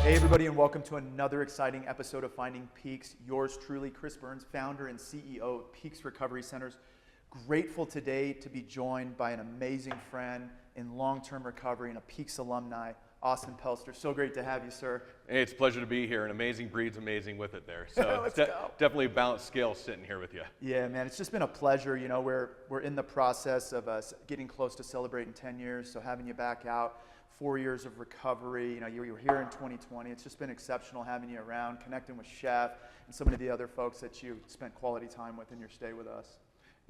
Hey everybody, and welcome to another exciting episode of Finding Peaks. Yours truly, Chris Burns, founder and CEO of Peaks Recovery Centers. Grateful today to be joined by an amazing friend in long-term recovery and a Peaks alumni, Austin Pelster. So great to have you, sir. Hey, it's a pleasure to be here, and amazing breeds amazing with it there. So Let's it's go. definitely a balanced scale sitting here with you. Yeah, man, it's just been a pleasure. You know, we're in the process of us getting close to celebrating 10 years, so having you back out, 4 years of recovery. You know, you were here in 2020. It's just been exceptional having you around, connecting with Chef and some of the other folks that you spent quality time with in your stay with us.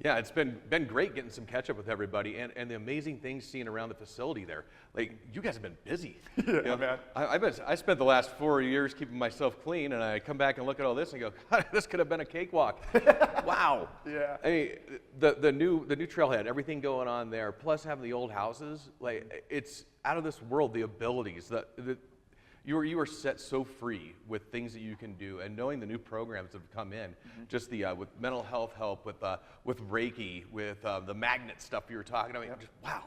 Yeah, it's been great getting some catch up with everybody, and the amazing things seen around the facility there. Like, you guys have been busy. Yeah, man. I spent the last 4 years keeping myself clean, and I come back and look at all this and go, God, this could have been a cakewalk. Wow. Yeah. I mean, the new trailhead, everything going on there, plus having the old houses, like, it's out of this world, the abilities, you are set so free with things that you can do, and knowing the new programs that have come in, just the with mental health help, with Reiki, with the magnet stuff you were talking about. Just, wow,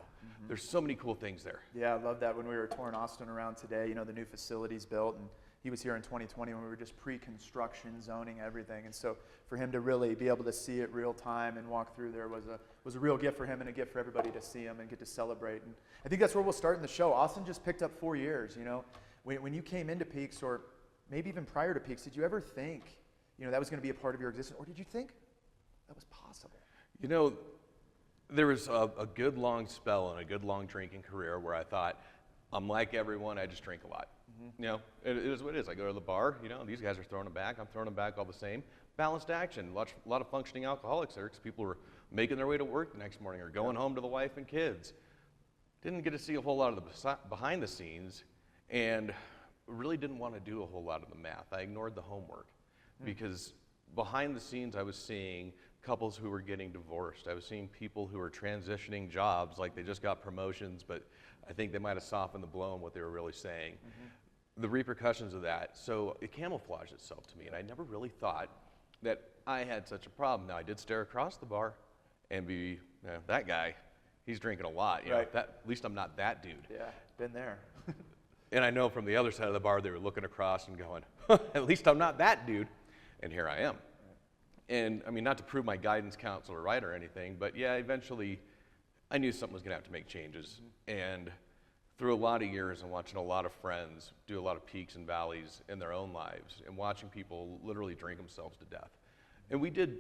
there's so many cool things there. Yeah, I love that. When we were touring Austin around today, you know, the new facilities built, and he was here in 2020 when we were just pre-construction, zoning, everything. And so for him to really be able to see it real time and walk through there was a real gift for him and a gift for everybody to see him and get to celebrate. And I think that's where we'll start in the show. Austin just picked up 4 years, you know. When you came into Peaks, or maybe even prior to Peaks, did you ever think, you know, that was going to be a part of your existence, or did you think that was possible? You know, there was a good long spell and a good long drinking career where I thought, I'm like everyone, I just drink a lot. You know, it is what it is. I go to the bar, you know, these guys are throwing them back, I'm throwing them back all the same. Balanced action, a lot of functioning alcoholics there, because people were making their way to work the next morning or going home to the wife and kids. Didn't get to see a whole lot of the behind the scenes, and really didn't want to do a whole lot of the math. I ignored the homework because behind the scenes I was seeing couples who were getting divorced. I was seeing people who were transitioning jobs, like they just got promotions, but I think they might have softened the blow on what they were really saying. The repercussions of that. So it camouflaged itself to me, and I never really thought that I had such a problem. Now, I did stare across the bar and be, you know, that guy, he's drinking a lot. You know, at least I'm not that dude. Yeah, been there. And I know from the other side of the bar, they were looking across and going, at least I'm not that dude. And here I am. And I mean, not to prove my guidance counselor right or anything, but yeah, eventually I knew something was going to have to make changes. And through a lot of years and watching a lot of friends do a lot of peaks and valleys in their own lives and watching people literally drink themselves to death. And we did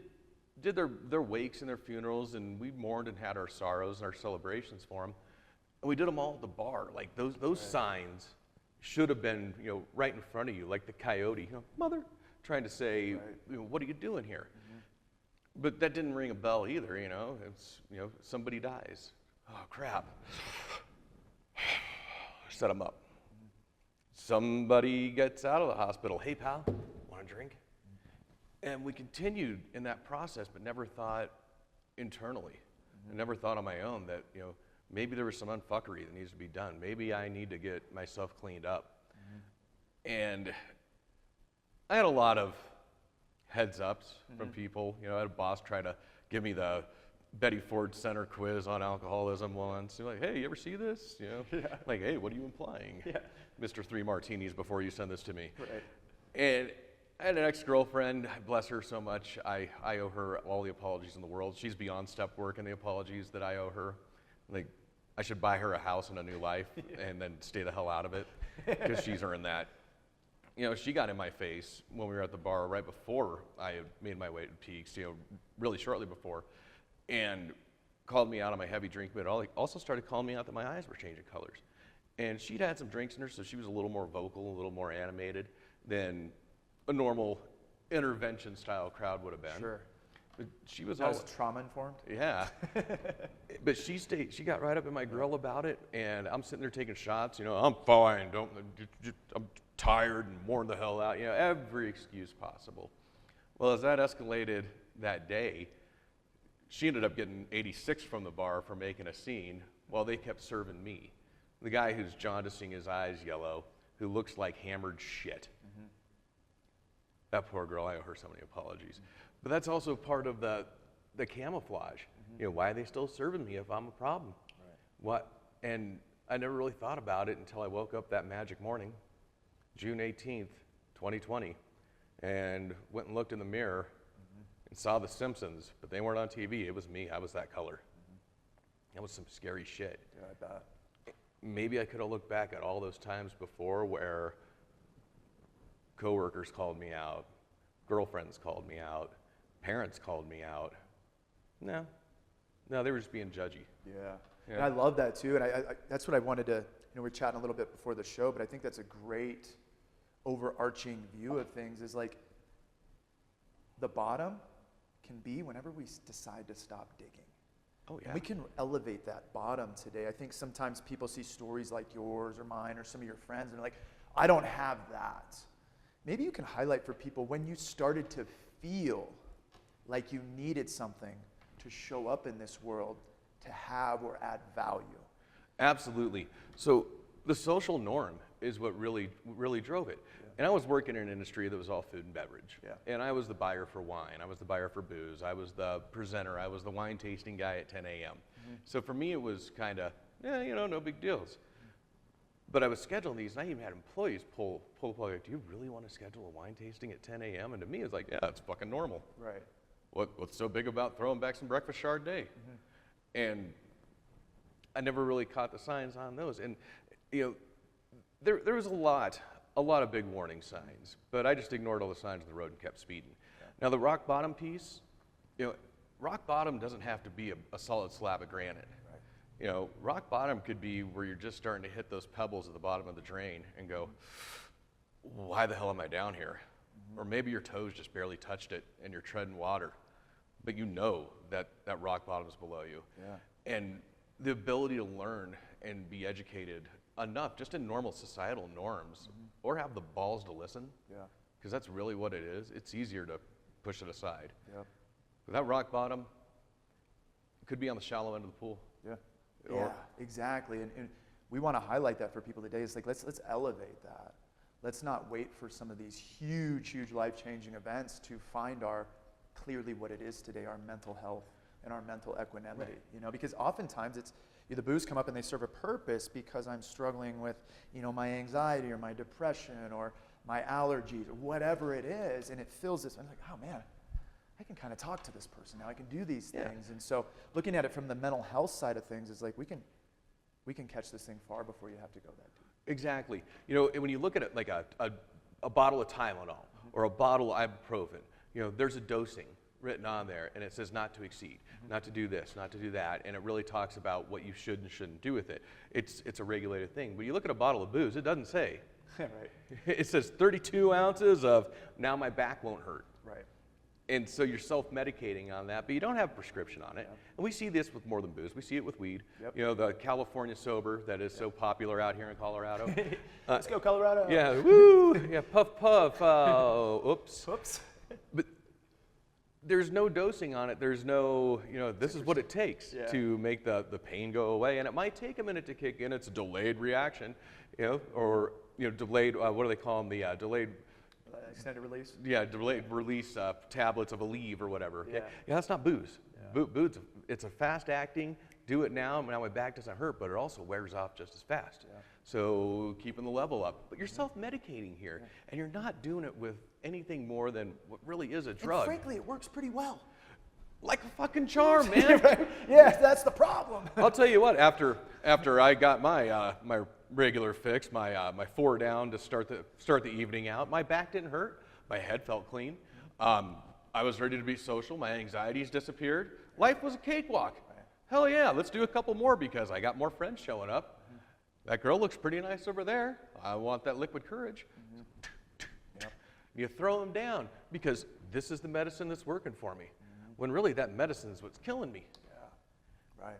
their wakes and their funerals, and we mourned and had our sorrows and our celebrations for them. And we did them all at the bar. Like those signs should have been, you know, right in front of you, like the coyote, you know, mother, trying to say, you know, what are you doing here? But that didn't ring a bell either, you know. It's, you know, somebody dies. Oh, crap. Set them up. Somebody gets out of the hospital. Hey, pal, want a drink? And we continued in that process, but never thought internally. I never thought on my own that, you know, maybe there was some unfuckery that needs to be done. Maybe I need to get myself cleaned up. And I had a lot of heads ups from people. You know, I had a boss try to give me the Betty Ford Center quiz on alcoholism once. You're like, hey, you ever see this? You know, like, hey, what are you implying? Mr. 3 martinis before you send this to me. And I had an ex-girlfriend, bless her so much. I owe her all the apologies in the world. She's beyond step work and the apologies that I owe her. Like, I should buy her a house and a new life and then stay the hell out of it, because she's earned that. You know, she got in my face when we were at the bar right before I had made my way to Peaks, you know, really shortly before, and called me out on my heavy drink, but also started calling me out that my eyes were changing colors. And she'd had some drinks in her, so she was a little more vocal, a little more animated than a normal intervention style crowd would have been. Sure. But she was all trauma informed. Yeah. But she got right up in my grill about it, and I'm sitting there taking shots. You know, I'm fine. I'm tired and worn the hell out. You know, every excuse possible. Well, as that escalated that day, she ended up getting 86 from the bar for making a scene while they kept serving me. The guy who's jaundicing, his eyes yellow, who looks like hammered shit. That poor girl, I owe her so many apologies. But that's also part of the camouflage. You know, why are they still serving me if I'm a problem? What? And I never really thought about it until I woke up that magic morning June 18th, 2020, and went and looked in the mirror and saw The Simpsons, but they weren't on TV. It was me. I was that color. That was some scary shit. Yeah, I bet. Maybe I could have looked back at all those times before where coworkers called me out, girlfriends called me out, parents called me out. No, they were just being judgy. Yeah. Yeah. And I love that too. And I that's what I wanted to, we were chatting a little bit before the show, but I think that's a great overarching view of things is like the bottom can be whenever we decide to stop digging. Oh, yeah. And we can elevate that bottom today. I think sometimes people see stories like yours or mine or some of your friends and they're like, I don't have that. Maybe you can highlight for people when you started to feel like you needed something to show up in this world to have or add value. Absolutely. So the social norm is what really drove it. Yeah. And I was working in an industry that was all food and beverage. Yeah. And I was the buyer for wine. I was the buyer for booze. I was the presenter. I was the wine tasting guy at 10 a.m. Mm-hmm. So for me, it was kind of, no big deals. But I was scheduling these, and I even had employees pull the plug, like, do you really want to schedule a wine tasting at 10 a.m.? And to me, it's like, yeah, it's fucking normal. Right. What's so big about throwing back some breakfast Chardonnay? Mm-hmm. And I never really caught the signs on those. And, there was a lot of big warning signs, but I just ignored all the signs on the road and kept speeding. Yeah. Now, the rock bottom piece, rock bottom doesn't have to be a solid slab of granite. Right. Rock bottom could be where you're just starting to hit those pebbles at the bottom of the drain and go, why the hell am I down here? Mm-hmm. Or maybe your toes just barely touched it and you're treading water, but you know that rock bottom is below you. Yeah. And the ability to learn and be educated enough, just in normal societal norms, mm-hmm. or have the balls to listen, because that's really what it is. It's easier to push it aside. Yep. But that rock bottom could be on the shallow end of the pool. Yeah. Yeah, exactly. And we want to highlight that for people today. It's like, let's elevate that. Let's not wait for some of these huge life-changing events to find clearly what it is today, our mental health and our mental equanimity. Right. Because oftentimes it's, the booze come up and they serve a purpose because I'm struggling with, my anxiety or my depression or my allergies or whatever it is, and it fills this. I'm like, oh man, I can kind of talk to this person now. I can do these things. And so looking at it from the mental health side of things is like we can catch this thing far before you have to go that deep. Exactly. When you look at it like a bottle of Tylenol mm-hmm. or a bottle of ibuprofen, there's a dosing written on there, and it says not to exceed, mm-hmm. not to do this, not to do that, and it really talks about what you should and shouldn't do with it. It's a regulated thing. When you look at a bottle of booze, it doesn't say. Right. It says 32 ounces of now my back won't hurt. Right. And so you're self-medicating on that, but you don't have a prescription on it. Yep. And we see this with more than booze. We see it with weed. Yep. The California sober that is so popular out here in Colorado. Let's go, Colorado. Yeah, woo! Yeah, puff, puff. Oops. Whoops. But there's no dosing on it. There's no, this is what it takes to make the pain go away. And it might take a minute to kick in. It's a delayed reaction, or, delayed, what do they call them? The delayed... extended release? Yeah, delayed release tablets of Aleve or whatever. Okay? Yeah, that's not booze. Yeah. Booze, it's a fast acting, do it now my back doesn't hurt, but it also wears off just as fast. Yeah. So keeping the level up. But you're self-medicating here, and you're not doing it with anything more than what really is a drug. And frankly, it works pretty well. Like a fucking charm, man. Right? Yeah, that's the problem. I'll tell you what, after I got my my regular fix, my 4 down to start the evening out, my back didn't hurt, my head felt clean. I was ready to be social, my anxieties disappeared. Life was a cakewalk. Hell yeah, let's do a couple more because I got more friends showing up. That girl looks pretty nice over there. I want that liquid courage. Yep. You throw them down because this is the medicine that's working for me. When really that medicine is what's killing me. Yeah, right.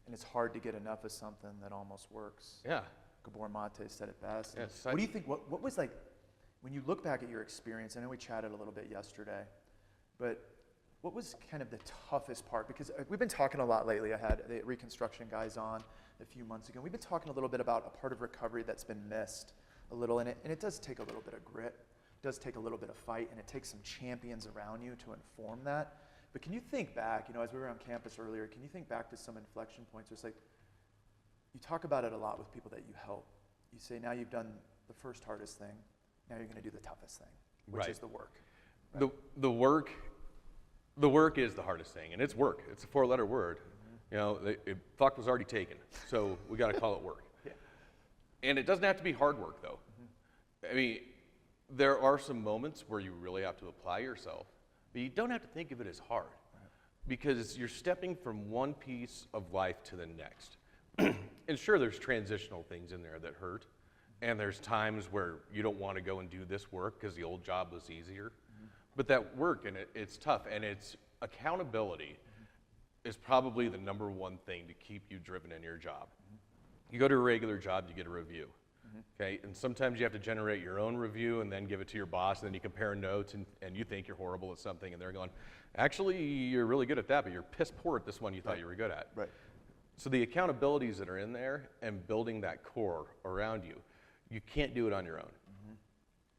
And it's hard to get enough of something that almost works. Yeah. Gabor Mate said it best. Yeah, what do you think, what was like, when you look back at your experience, I know we chatted a little bit yesterday, but what was kind of the toughest part? Because we've been talking a lot lately. I had the reconstruction guys on a few months ago. We've been talking a little bit about a part of recovery that's been missed a little, and it does take a little bit of grit. It does take a little bit of fight, and it takes some champions around you to inform that. But can you think back, as we were on campus earlier, can you think back to some inflection points? It's like, you talk about it a lot with people that you help. You say now you've done the first hardest thing. Now you're going to do the toughest thing, which Right. is the work. The work is the hardest thing, and it's work. It's a 4-letter word. You know, fuck was already taken, so we got to call it work. Yeah. And it doesn't have to be hard work, though. I mean, there are some moments where you really have to apply yourself, but you don't have to think of it as hard, because you're stepping from one piece of life to the next. And sure, there's transitional things in there that hurt, and there's times where you don't want to go and do this work because the old job was easier. But that work, and it's tough, and it's accountability is probably the number one thing to keep you driven in your job. You go to a regular job, you get a review. Okay, and sometimes you have to generate your own review and then give it to your boss, and then you compare notes, and you think you're horrible at something, and they're going, actually, you're really good at that, but you're piss poor at this one you thought you were good at. Right. So the accountabilities that are in there and building that core around you, you can't do it on your own.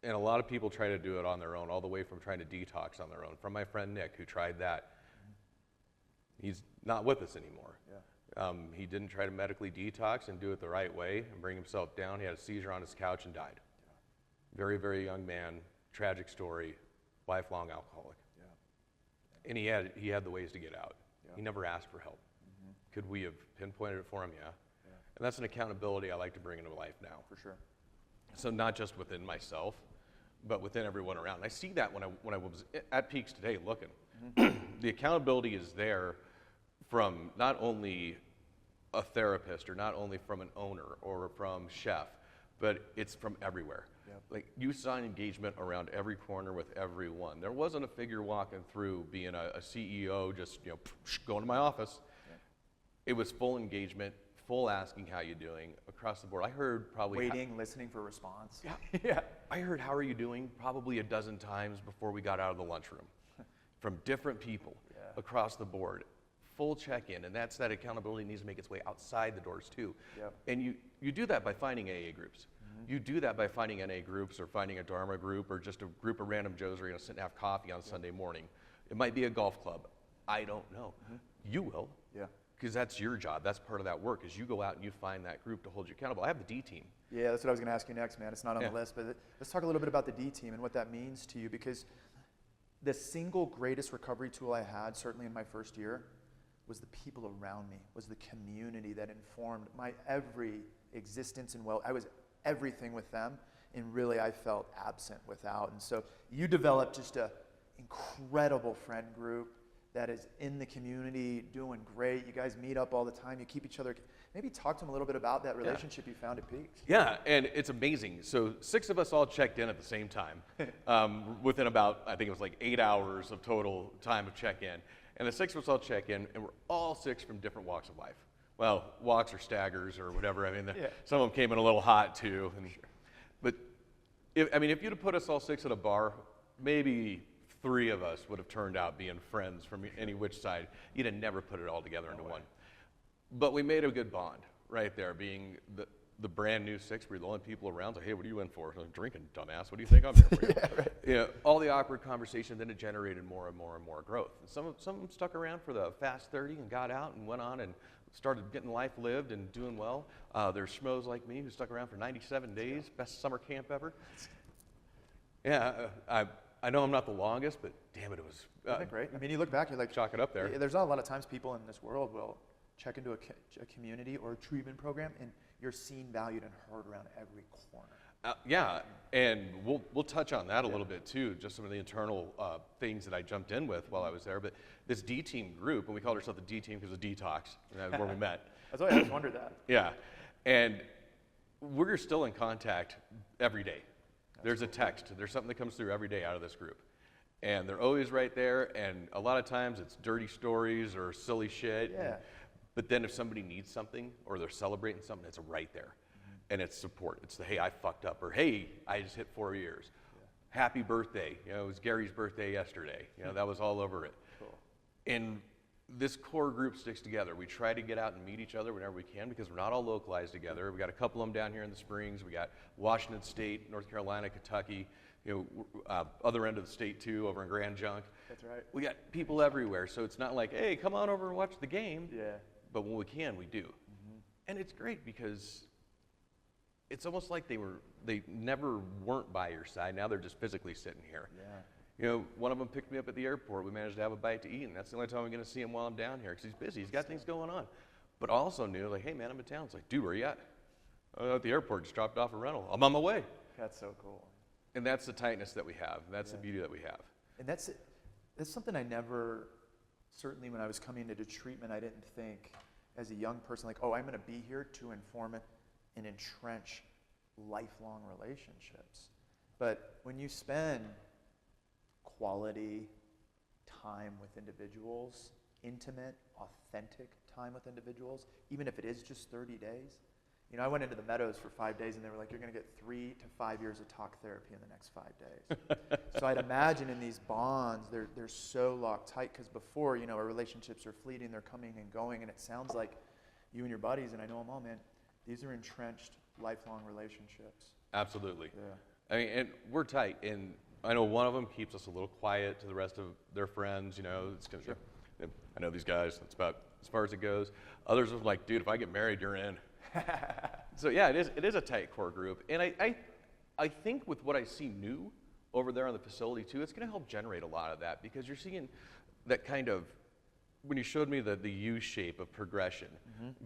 And a lot of people try to do it on their own, all the way from trying to detox on their own. From my friend Nick, who tried that. He's not with us anymore. Yeah. He didn't try to medically detox and do it the right way and bring himself down. He had a seizure on his couch and died. Very, very young man, tragic story, lifelong alcoholic. Yeah. And he had the ways to get out. Yeah. He never asked for help. Could we have pinpointed it for him? Yeah. And that's an accountability I like to bring into life now. For sure. So not just within myself, but within everyone around. And I see that when I was at Peaks today looking. The accountability is there from not only a therapist or not only from an owner or from chef, but it's from everywhere. Yep. Like you saw engagement around every corner with everyone. There wasn't a figure walking through being a CEO just going to my office. Yeah. It was full engagement, full asking how you doing across the board. I heard probably Waiting, listening for a response. Yeah. Yeah. I heard how are you doing probably a dozen times before we got out of the lunchroom from different people across the board. Full check-in, and that accountability needs to make its way outside the doors too. Yep. And you do that by finding AA groups. You do that by finding NA groups or finding a Dharma group or just a group of random Joes who are going to sit and have coffee on Sunday morning. It might be a golf club. I don't know. You will. Yeah. Because that's your job. That's part of that work is you go out and you find that group to hold you accountable. I have the D team. Yeah, that's what I was going to ask you next, man. It's not on the list, but let's talk a little bit about the D team and what that means to you, because the single greatest recovery tool I had, certainly in my first year, was the people around me, was the community that informed my every existence and I was everything with them, and really I felt absent without. And so you developed just an incredible friend group that is in the community, doing great. You guys meet up all the time. You keep each other. Maybe talk to them a little bit about that relationship you found at Peaks. Yeah, and it's amazing. So 6 of us all checked in at the same time within about, I think it was like 8 hours of total time of check-in. And the 6 of us all check in, and we're all 6 from different walks of life. Well, walks or staggers or whatever. I mean, some of them came in a little hot too. And, but if you'd have put us all 6 at a bar, maybe 3 of us would have turned out being friends from any which side. You'd have never put it all together into one. But we made a good bond right there, being the brand new 6. We're the only people around. So, hey, what are you in for? I'm drinking, dumbass. What do you think I'm here for? Yeah, right. All the awkward conversation, then it generated more and more and more growth. And some of them stuck around for the fast 30 and got out and went on and started getting life lived and doing well. There's schmoes like me who stuck around for 97 days, best summer camp ever. Yeah, I know I'm not the longest, but damn it, it was Isn't that great? I mean, you look back, you're like, chalk it up there. There's not a lot of times people in this world will check into a community or a treatment program, and you're seen, valued, and heard around every corner. Yeah, and we'll touch on that a little bit too, just some of the internal things that I jumped in with while I was there. But this D team group, and we called ourselves the D team because of detox, and that's where we met. That's why I always wondered that. Yeah, and we're still in contact every day. There's a text, there's something that comes through every day out of this group. And they're always right there, and a lot of times it's dirty stories or silly shit. Yeah. But then if somebody needs something or they're celebrating something, it's right there. And it's support. It's the, hey, I fucked up, or hey, I just hit 4 years. Yeah. Happy birthday. It was Gary's birthday yesterday. That was all over it. Cool. And this core group sticks together. We try to get out and meet each other whenever we can because we're not all localized together. We got a couple of them down here in the Springs. We got Washington State, North Carolina, Kentucky, other end of the state too, over in Grand Junk. That's right. We got people everywhere. So it's not like, hey, come on over and watch the game. Yeah. But when we can, we do. And it's great because it's almost like they never weren't by your side. Now they're just physically sitting here. Yeah. You know, one of them picked me up at the airport. We managed to have a bite to eat, and that's the only time I'm going to see him while I'm down here because he's busy. He's got things going on. But also knew, like, hey, man, I'm in town. It's like, dude, where you at? At the airport. Just dropped off a rental. I'm on my way. That's so cool. And that's the tightness that we have. That's the beauty that we have. And that's something I never, certainly when I was coming into treatment, I didn't think as a young person, like, oh, I'm going to be here to inform it and entrench lifelong relationships. But when you spend quality time with individuals, intimate, authentic time with individuals, even if it is just 30 days. You know, I went into the Meadows for 5 days and they were like, you're going to get 3 to 5 years of talk therapy in the next 5 days. So I'd imagine in these bonds, they're so locked tight because before, you know, our relationships are fleeting, they're coming and going, and it sounds like you and your buddies, and I know them all, man, these are entrenched lifelong relationships. Absolutely. Yeah. I mean, and we're tight, and I know one of them keeps us a little quiet to the rest of their friends, you know. It's kind of, I know these guys, that's about as far as it goes. Others are like, dude, if I get married, you're in. So yeah, it is a tight core group. And I think with what I see new over there on the facility too, it's gonna help generate a lot of that because you're seeing that kind of, when you showed me the U shape of progression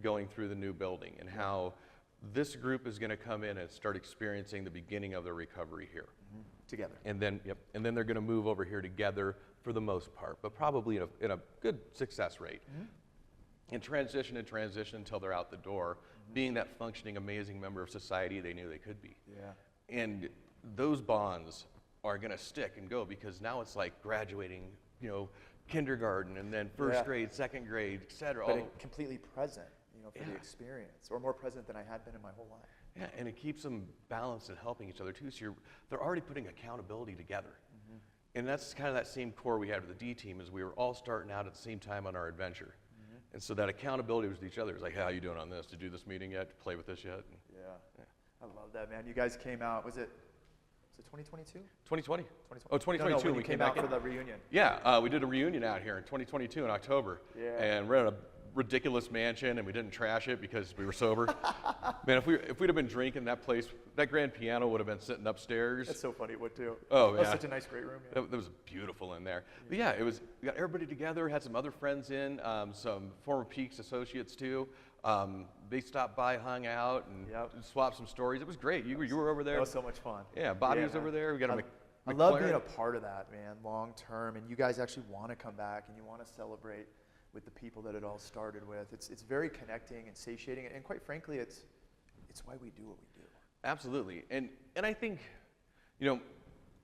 going through the new building and how this group is gonna come in and start experiencing the beginning of the recovery here. Together. And then, and then they're gonna move over here together for the most part, but probably in a good success rate. And transition until they're out the door, being that functioning, amazing member of society they knew they could be. Yeah. And those bonds are gonna stick and go because now it's like graduating, you know, kindergarten and then first grade, second grade, et cetera. But completely present, you know, for the experience, or more present than I had been in my whole life. Yeah, and it keeps them balanced and helping each other too. So they're already putting accountability together. And that's kind of that same core we had with the D team is we were all starting out at the same time on our adventure. And so that accountability with each other is like, hey, how you doing on this? Did you do this meeting yet? Did you play with this yet? Yeah. I love that, man. You guys came out, was it 2022? 2020. Oh, 2022, no, when we you came out for the reunion. Yeah, we did a reunion out here in 2022 in October. Yeah. And we're at a ridiculous mansion, and we didn't trash it because we were sober. Man, if we'd have been drinking, that place, that grand piano would have been sitting upstairs. That's so funny, it would too. Oh, That was such a nice, great room. Yeah. That was beautiful in there. But yeah, we got everybody together, had some other friends in, some former Peaks associates too. They stopped by, hung out, and swapped some stories. It was great. You were over there. That was so much fun. Yeah, Bobby was over there. We got a I love being a part of that, man, long term. And you guys actually want to come back and you want to celebrate with the people that it all started with. It's very connecting and satiating, and quite frankly, it's why we do what we do. Absolutely, and I think, you know,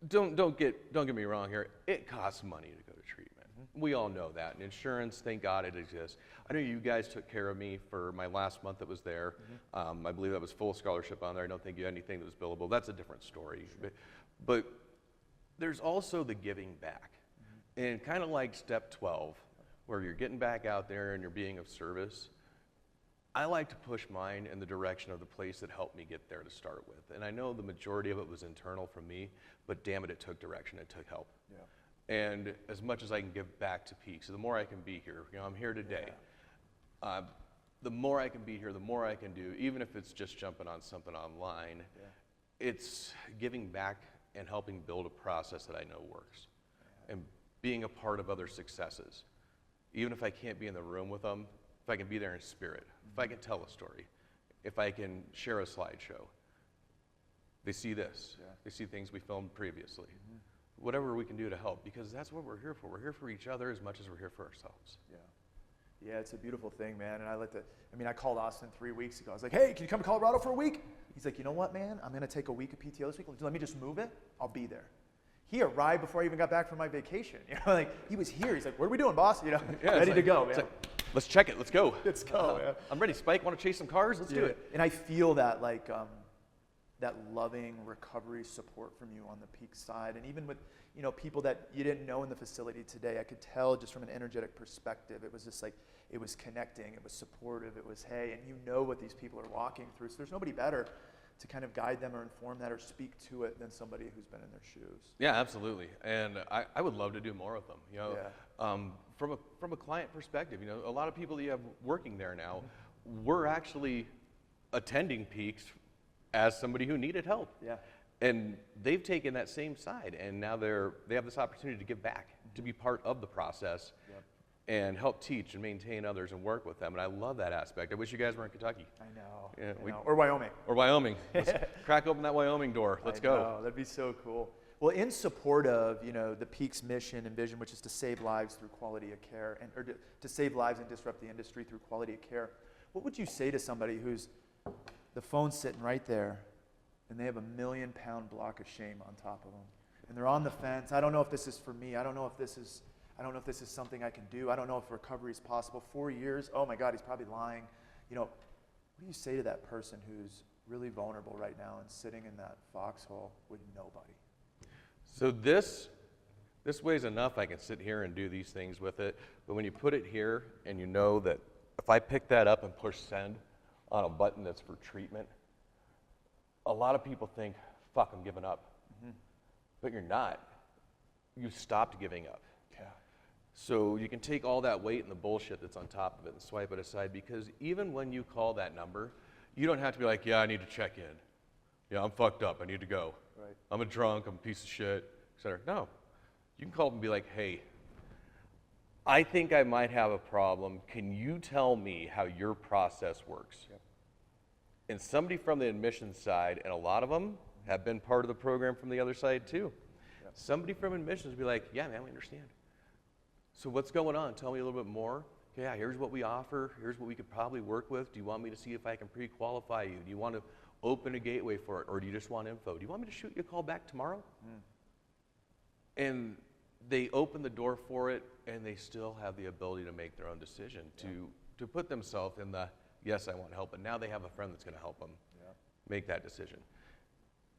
don't get me wrong here. It costs money to go to treatment. We all know that, and insurance, thank God it exists. I know you guys took care of me for my last month that was there. I believe that was full scholarship on there. I don't think you had anything that was billable. That's a different story. Sure. But there's also the giving back, and kind of like step 12. Where you're getting back out there and you're being of service, I like to push mine in the direction of the place that helped me get there to start with. And I know the majority of it was internal from me, but damn it, it took direction, it took help. Yeah. And as much as I can give back to Peak, so the more I can be here, you know, I'm here today. Yeah. The more I can be here, the more I can do, even if it's just jumping on something online. Yeah. It's giving back and helping build a process that I know works. Yeah. And being a part of other successes. Even if I can't be in the room with them, if I can be there in spirit, if I can tell a story, if I can share a slideshow, they see this. Yeah. They see things we filmed previously. Whatever we can do to help, because that's what we're here for. We're here for each other as much as we're here for ourselves. Yeah, it's a beautiful thing, man. And I called Austin 3 weeks ago. I was like, hey, can you come to Colorado for a week? He's like, you know what, man? I'm going to take a week of PTO this week. Let me just move it. I'll be there. He arrived before I even got back from my vacation. You know, like he was here. He's like, "What are we doing, boss?" You know, ready to go, man. Like, let's check it. Let's go. Let's go. Man. I'm ready. Spike, want to chase some cars? Let's do it. And I feel that that loving recovery support from you on the Peak side, and even with people that you didn't know in the facility today, I could tell just from an energetic perspective, it was just like it was connecting, it was supportive, it was hey, and you know what these people are walking through. So there's nobody better to kind of guide them or inform that or speak to it than somebody who's been in their shoes. Yeah, absolutely. And I would love to do more of them. You know, from a client perspective, a lot of people that you have working there now, we're actually attending Peaks as somebody who needed help. Yeah. And they've taken that same side, and now they have this opportunity to give back, to be part of the process, Yep. and help teach and maintain others and work with them. And I love that aspect. I wish you guys were in Kentucky. I know. Yeah, I know. Or Wyoming. Or Wyoming. Let's crack open that Wyoming door. Let's go. Oh, that'd be so cool. Well, in support of, the Peak's mission and vision, which is to save lives through quality of care, or to save lives and disrupt the industry through quality of care, what would you say to somebody who's, the phone's sitting right there, and they have a 1,000,000-pound block of shame on top of them, and they're on the fence? I don't know if this is for me. I don't know if this is something I can do. I don't know if recovery is possible. 4 years? Oh my God, he's probably lying. What do you say to that person who's really vulnerable right now and sitting in that foxhole with nobody? So this weighs enough I can sit here and do these things with it, but when you put it here and you know that if I pick that up and push send on a button that's for treatment, a lot of people think, fuck, I'm giving up. Mm-hmm. But you're not. You stopped giving up. Yeah. So you can take all that weight and the bullshit that's on top of it and swipe it aside, because even when you call that number, you don't have to be like, yeah, I need to check in. Yeah, I'm fucked up. I need to go. Right. I'm a drunk. I'm a piece of shit, etc. No. You can call them and be like, hey, I think I might have a problem. Can you tell me how your process works? Yep. And somebody from the admissions side, and a lot of them have been part of the program from the other side too. Yep. Somebody from admissions will be like, yeah, man, we understand. So what's going on? Tell me a little bit more. Yeah, here's what we offer. Here's what we could probably work with. Do you want me to see if I can pre-qualify you? Do you want to open a gateway for it, or do you just want info? Do you want me to shoot you a call back tomorrow? And they open the door for it, and they still have the ability to make their own decision, to put themselves in the, yes, I want help, but now they have a friend that's going to help them make that decision.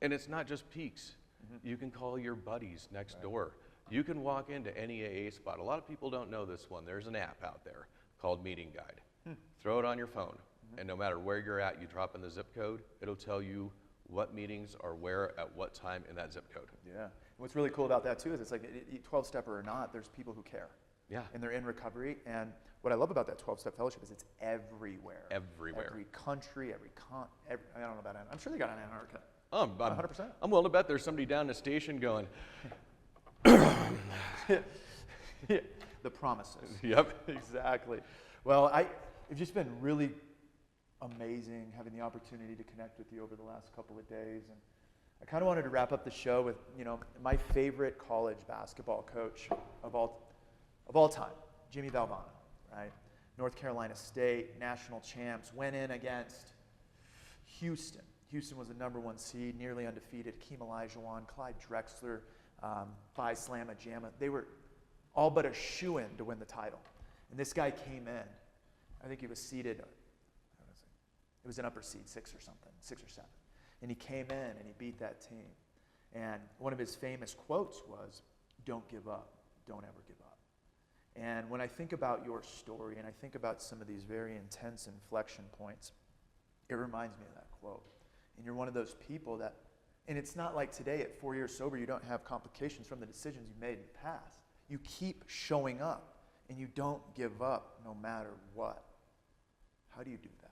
And it's not just Peaks. You can call your buddies next door. You can walk into any AA spot. A lot of people don't know this one. There's an app out there called Meeting Guide. Throw it on your phone, and no matter where you're at, you drop in the zip code, it'll tell you what meetings are where at what time in that zip code. Yeah. And what's really cool about that too is it's like 12-stepper or not, there's people who care. Yeah. And they're in recovery. And what I love about that 12-step fellowship is it's everywhere. Everywhere. Every country, I don't know about Antarctica. I'm sure they got an Antarctica. 100%. 100%. I'm willing to bet there's somebody down the station going, The promises. yep. Exactly. Well, it's just been really amazing having the opportunity to connect with you over the last couple of days. And I kind of wanted to wrap up the show with, my favorite college basketball coach of all time, Jimmy Valvano, right? North Carolina State, national champs, went in against Houston. Houston was the #1 seed, nearly undefeated. Hakeem Olajuwon, Clyde Drexler, Phi Slamma Jamma. They were all but a shoo-in to win the title. And this guy came in. I think he was seeded, it was an upper seed, 6 or 7. And he came in and he beat that team. And one of his famous quotes was, "Don't give up. Don't ever give up." And when I think about your story and I think about some of these very intense inflection points, it reminds me of that quote. And you're one of those people that, and it's not like today at 4 years sober, you don't have complications from the decisions you made in the past. You keep showing up and you don't give up no matter what. How do you do that?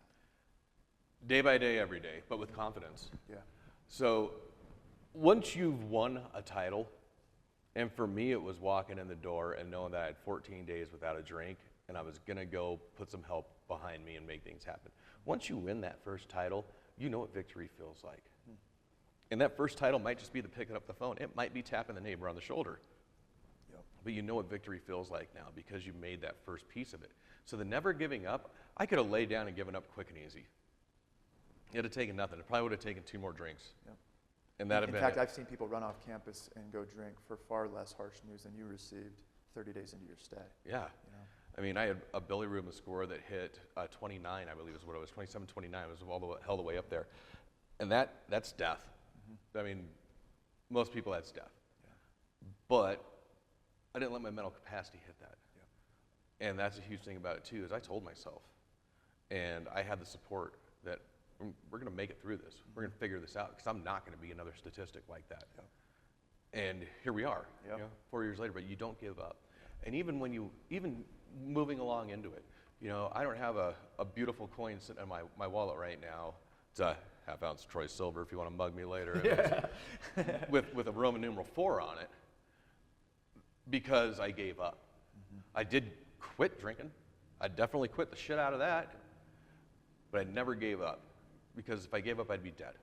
Day by day, every day, but with confidence. Yeah. So once you've won a title, and for me it was walking in the door and knowing that I had 14 days without a drink and I was going to go put some help behind me and make things happen. Once you win that first title, you know what victory feels like. And that first title might just be the picking up the phone. It might be tapping the neighbor on the shoulder. Yep. But you know what victory feels like now because you made that first piece of it. So the never giving up, I could have laid down and given up quick and easy. It would have taken nothing. It probably would have taken 2 more drinks. Yep. And that had In been fact, it. I've seen people run off campus and go drink for far less harsh news than you received 30 days into your stay. Yeah. I mean, I had a bilirubin score that hit 29, I believe is what it was, 27, 29. It was held the way up there. And that's death. I mean, most people, that's death. Yeah. But I didn't let my mental capacity hit that. Yeah. And that's a huge thing about it, too, is I told myself. And I had the support that we're going to make it through this. We're going to figure this out because I'm not going to be another statistic like that. Yeah. And here we are, 4 years later, but you don't give up. And even when even moving along into it, I don't have a beautiful coin sitting in my wallet right now. It's a half-ounce Troy Silver if you want to mug me later, with a Roman numeral 4 on it, because I gave up. I did quit drinking. I definitely quit the shit out of that, but I never gave up, because if I gave up, I'd be dead.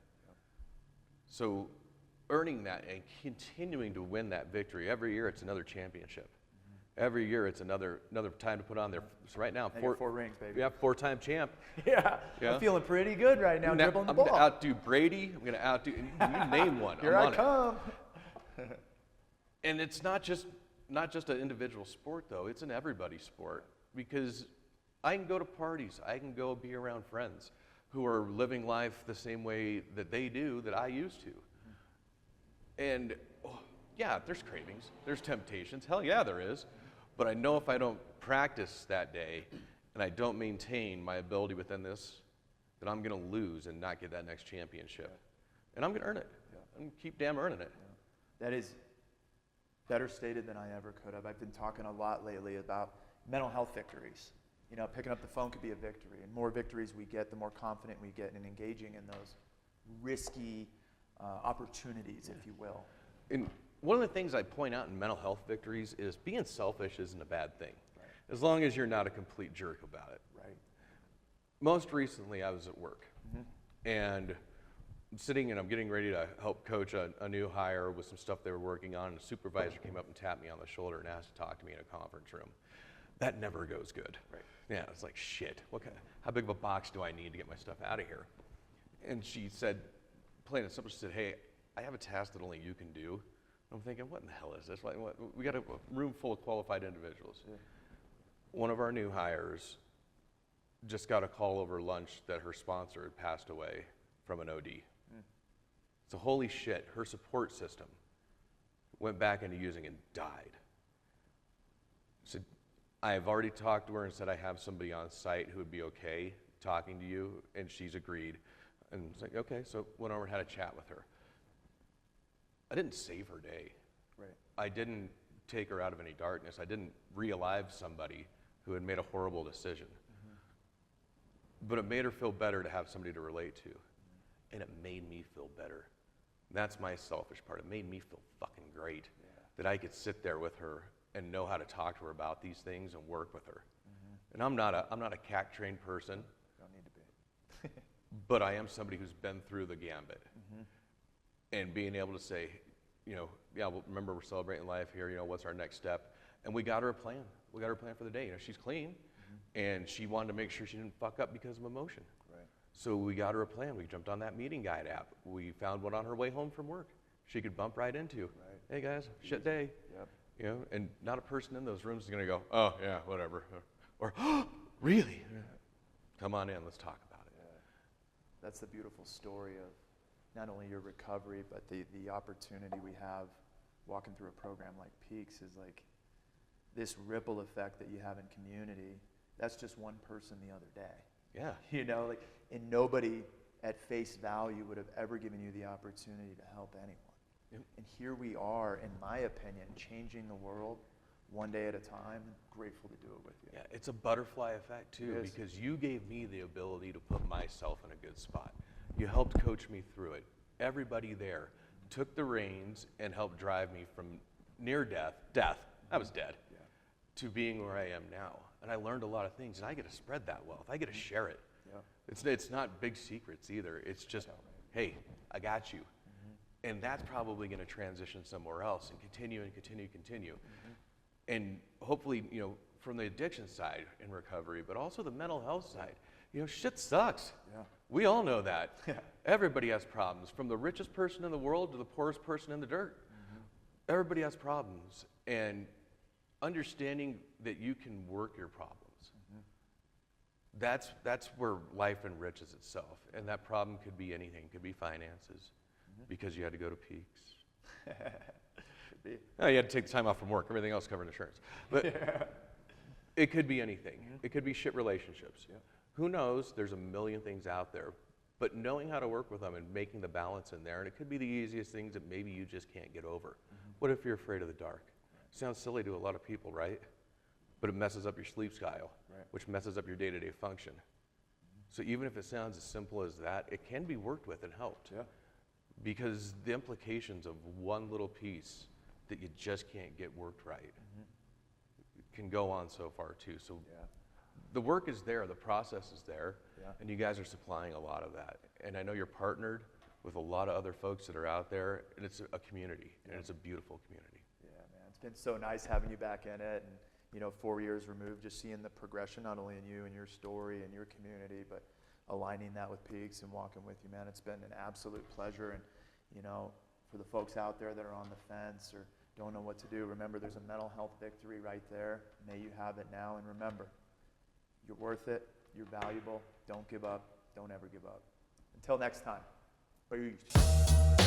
So earning that and continuing to win that victory, every year it's another championship. Every year it's another time to put on there. So right now, four rings, baby. Yeah, 4-time champ. Yeah, I'm feeling pretty good right now, dribbling the ball. I'm going to outdo Brady. I'm going to outdo, you name one. Here I come. And it's not just an individual sport, though. It's an everybody sport, because I can go to parties. I can go be around friends who are living life the same way that they do, that I used to. And yeah, there's cravings, there's temptations. Hell yeah, there is. But I know if I don't practice that day and I don't maintain my ability within this, that I'm going to lose and not get that next championship. And I'm going to earn it. I'm going to keep damn earning it. That is better stated than I ever could have. I've been talking a lot lately about mental health victories. You know, picking up the phone could be a victory. And more victories we get, the more confident we get in engaging in those risky opportunities, if you will. And one of the things I point out in mental health victories is being selfish isn't a bad thing, as long as you're not a complete jerk about it. Right. Most recently, I was at work, and I'm sitting and I'm getting ready to help coach a new hire with some stuff they were working on, and a supervisor came up and tapped me on the shoulder and asked to talk to me in a conference room. That never goes good. Right. Yeah, it's like, shit, how big of a box do I need to get my stuff out of here? And she said, plain and simple, she said, hey, I have a task that only you can do. I'm thinking, what in the hell is this? Like, we got a room full of qualified individuals. Yeah. One of our new hires just got a call over lunch that her sponsor had passed away from an OD. So holy shit, her support system went back into using and died. So I've already talked to her and said I have somebody on site who would be okay talking to you, and she's agreed. And it's like, okay, so went over and had a chat with her. I didn't save her day. Right. I didn't take her out of any darkness. I didn't re-alive somebody who had made a horrible decision. But it made her feel better to have somebody to relate to. And it made me feel better. That's my selfish part. It made me feel fucking great that I could sit there with her and know how to talk to her about these things and work with her. And I'm not a CAC trained person. Don't need to be. But I am somebody who's been through the gambit. And being able to say, you know, yeah, well, remember we're celebrating life here, you know, what's our next step? And we got her a plan. We got her a plan for the day. You know, she's clean, and she wanted to make sure she didn't fuck up because of emotion. Right. So we got her a plan. We jumped on that meeting guide app. We found one on her way home from work she could bump right into. Right. Hey guys, shit day. Yep. You know, and not a person in those rooms is gonna go, oh yeah, whatever. Or, oh, really? Come on in, let's talk about it. Yeah. That's the beautiful story of not only your recovery, but the opportunity we have walking through a program like Peaks is like this ripple effect that you have in community. That's just one person the other day. Yeah. You know, like, and nobody at face value would have ever given you the opportunity to help anyone. Yep. And here we are, in my opinion, changing the world one day at a time. Grateful to do it with you. Yeah, it's a butterfly effect too, because you gave me the ability to put myself in a good spot. You helped coach me through it. Everybody there took the reins and helped drive me from near death, I was dead, to being where I am now. And I learned a lot of things, and I get to spread that wealth. I get to share it. Yeah. It's not big secrets either. It's just, hey, I got you. And that's probably going to transition somewhere else and continue and continue and continue. And hopefully, you know, from the addiction side in recovery, but also the mental health side, you know, shit sucks. Yeah. We all know that. Everybody has problems, from the richest person in the world to the poorest person in the dirt. Everybody has problems, and understanding that you can work your problems. That's where life enriches itself, and that problem could be anything. It could be finances, because you had to go to Peaks. Could be. No, you had to take the time off from work. Everything else covered insurance. But it could be anything. It could be shit relationships. Who knows? There's a million things out there. But knowing how to work with them and making the balance in there, and it could be the easiest things that maybe you just can't get over. What if you're afraid of the dark? Sounds silly to a lot of people, right? But it messes up your sleep style, which messes up your day-to-day function. So even if it sounds as simple as that, it can be worked with and helped. Yeah. Because the implications of one little piece that you just can't get worked right can go on so far too. So Yeah. the work is there, the process is there, Yeah. and you guys are supplying a lot of that. And I know you're partnered with a lot of other folks that are out there, and it's a community, and it's a beautiful community. Yeah, man, it's been so nice having you back in it, and 4 years removed, just seeing the progression not only in you and your story and your community, but aligning that with Peaks and walking with you, man. It's been an absolute pleasure, and for the folks out there that are on the fence or don't know what to do, remember there's a mental health victory right there. May you have it now, and remember, you're worth it, you're valuable. Don't give up, don't ever give up. Until next time. Peace.